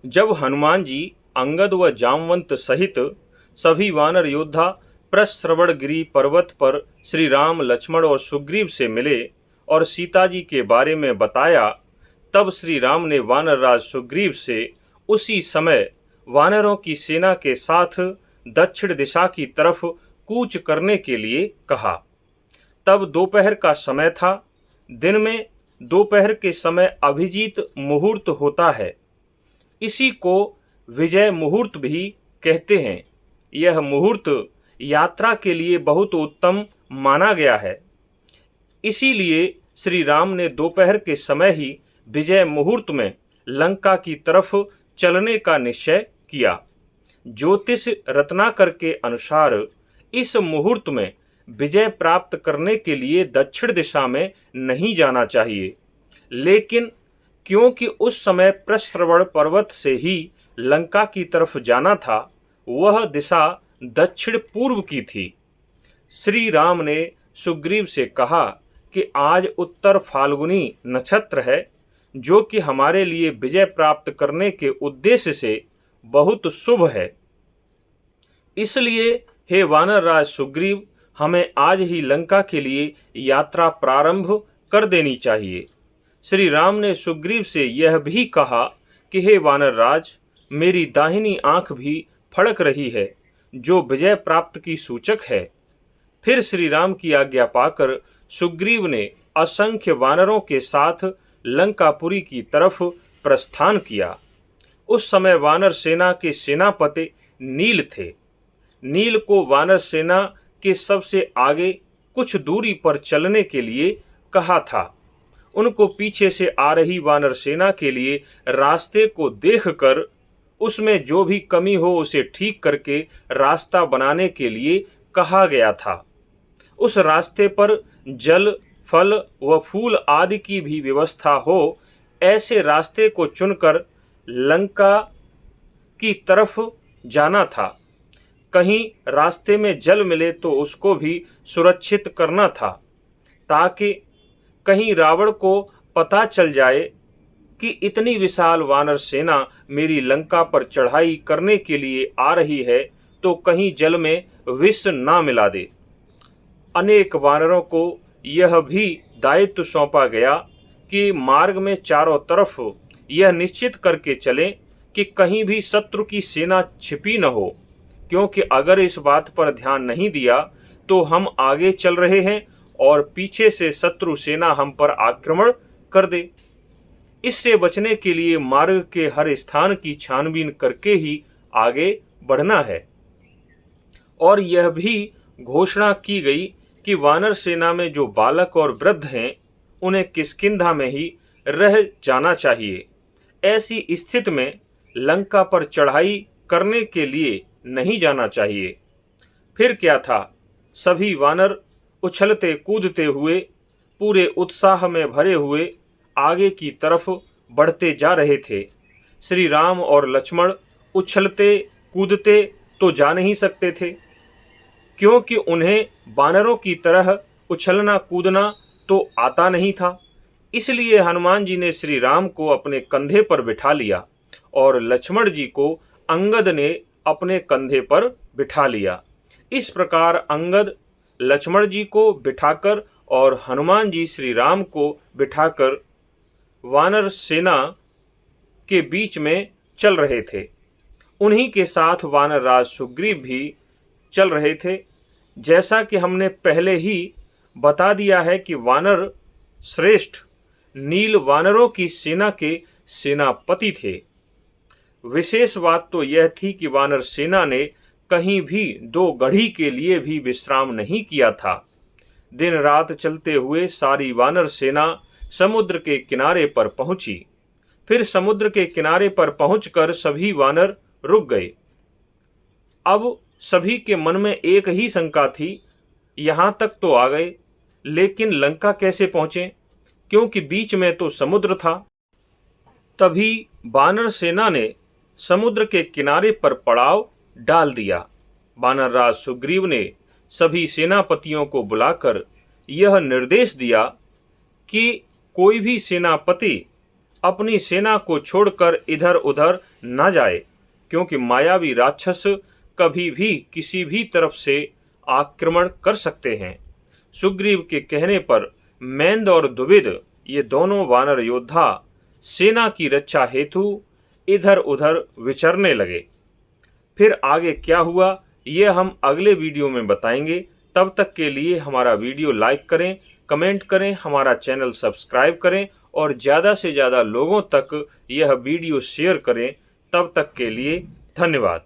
जब हनुमान जी अंगद व जामवंत सहित सभी वानर योद्धा प्रस्रवणगिरि पर्वत पर श्री राम, लक्ष्मण और सुग्रीव से मिले और सीता जी के बारे में बताया, तब श्री राम ने वानरराज सुग्रीव से उसी समय वानरों की सेना के साथ दक्षिण दिशा की तरफ कूच करने के लिए कहा। तब दोपहर का समय था। दिन में दोपहर के समय अभिजीत मुहूर्त होता है। इसी को विजय मुहूर्त भी कहते हैं। यह मुहूर्त यात्रा के लिए बहुत उत्तम माना गया है। इसीलिए श्री राम ने दोपहर के समय ही विजय मुहूर्त में लंका की तरफ चलने का निश्चय किया। ज्योतिष रत्नाकर के अनुसार इस मुहूर्त में विजय प्राप्त करने के लिए दक्षिण दिशा में नहीं जाना चाहिए, लेकिन क्योंकि उस समय प्रस्रवण पर्वत से ही लंका की तरफ जाना था, वह दिशा दक्षिण पूर्व की थी। श्री राम ने सुग्रीव से कहा कि आज उत्तर फाल्गुनी नक्षत्र है, जो कि हमारे लिए विजय प्राप्त करने के उद्देश्य से बहुत शुभ है। इसलिए हे वानरराज सुग्रीव, हमें आज ही लंका के लिए यात्रा प्रारंभ कर देनी चाहिए। श्री राम ने सुग्रीव से यह भी कहा कि हे वानरराज, मेरी दाहिनी आंख भी फड़क रही है, जो विजय प्राप्त की सूचक है। फिर श्री राम की आज्ञा पाकर सुग्रीव ने असंख्य वानरों के साथ लंकापुरी की तरफ प्रस्थान किया। उस समय वानर सेना के सेनापति नील थे। नील को वानर सेना के सबसे आगे कुछ दूरी पर चलने के लिए कहा था। उनको पीछे से आ रही वानर सेना के लिए रास्ते को देखकर उसमें जो भी कमी हो उसे ठीक करके रास्ता बनाने के लिए कहा गया था। उस रास्ते पर जल, फल व फूल आदि की भी व्यवस्था हो, ऐसे रास्ते को चुनकर लंका की तरफ जाना था। कहीं रास्ते में जल मिले तो उसको भी सुरक्षित करना था, ताकि कहीं रावण को पता चल जाए कि इतनी विशाल वानर सेना मेरी लंका पर चढ़ाई करने के लिए आ रही है, तो कहीं जल में विष ना मिला दे। अनेक वानरों को यह भी दायित्व सौंपा गया कि मार्ग में चारों तरफ यह निश्चित करके चलें कि कहीं भी शत्रु की सेना छिपी न हो, क्योंकि अगर इस बात पर ध्यान नहीं दिया तो हम आगे चल रहे हैं और पीछे से शत्रु सेना हम पर आक्रमण कर दे। इससे बचने के लिए मार्ग के हर स्थान की छानबीन करके ही आगे बढ़ना है। और यह भी घोषणा की गई कि वानर सेना में जो बालक और वृद्ध हैं, उन्हें किष्किंधा में ही रह जाना चाहिए। ऐसी स्थिति में लंका पर चढ़ाई करने के लिए नहीं जाना चाहिए। फिर क्या था, सभी वानर उछलते कूदते हुए पूरे उत्साह में भरे हुए आगे की तरफ बढ़ते जा रहे थे। श्री राम और लक्ष्मण उछलते कूदते तो जा नहीं सकते थे, क्योंकि उन्हें वानरों की तरह उछलना कूदना तो आता नहीं था। इसलिए हनुमान जी ने श्री राम को अपने कंधे पर बिठा लिया और लक्ष्मण जी को अंगद ने अपने कंधे पर बिठा लिया। इस प्रकार अंगद लक्ष्मण जी को बिठाकर और हनुमान जी श्री राम को बिठाकर वानर सेना के बीच में चल रहे थे। उन्हीं के साथ वानरराज सुग्रीव भी चल रहे थे। जैसा कि हमने पहले ही बता दिया है कि वानर श्रेष्ठ नील वानरों की सेना के सेनापति थे। विशेष बात तो यह थी कि वानर सेना ने कहीं भी 2 घड़ी के लिए भी विश्राम नहीं किया था। दिन रात चलते हुए सारी वानर सेना समुद्र के किनारे पर पहुंची। फिर समुद्र के किनारे पर पहुंचकर सभी वानर रुक गए। अब सभी के मन में एक ही शंका थी, यहां तक तो आ गए, लेकिन लंका कैसे पहुंचे, क्योंकि बीच में तो समुद्र था। तभी वानर सेना ने समुद्र के किनारे पर पड़ाव डाल दिया। वानरराज सुग्रीव ने सभी सेनापतियों को बुलाकर यह निर्देश दिया कि कोई भी सेनापति अपनी सेना को छोड़कर इधर उधर न जाए, क्योंकि मायावी राक्षस कभी भी किसी भी तरफ से आक्रमण कर सकते हैं। सुग्रीव के कहने पर मैंद और दुविध ये दोनों वानर योद्धा सेना की रक्षा हेतु इधर उधर विचरने लगे। फिर आगे क्या हुआ ये हम अगले वीडियो में बताएंगे। तब तक के लिए हमारा वीडियो लाइक करें, कमेंट करें, हमारा चैनल सब्सक्राइब करें और ज़्यादा से ज़्यादा लोगों तक यह वीडियो शेयर करें। तब तक के लिए धन्यवाद।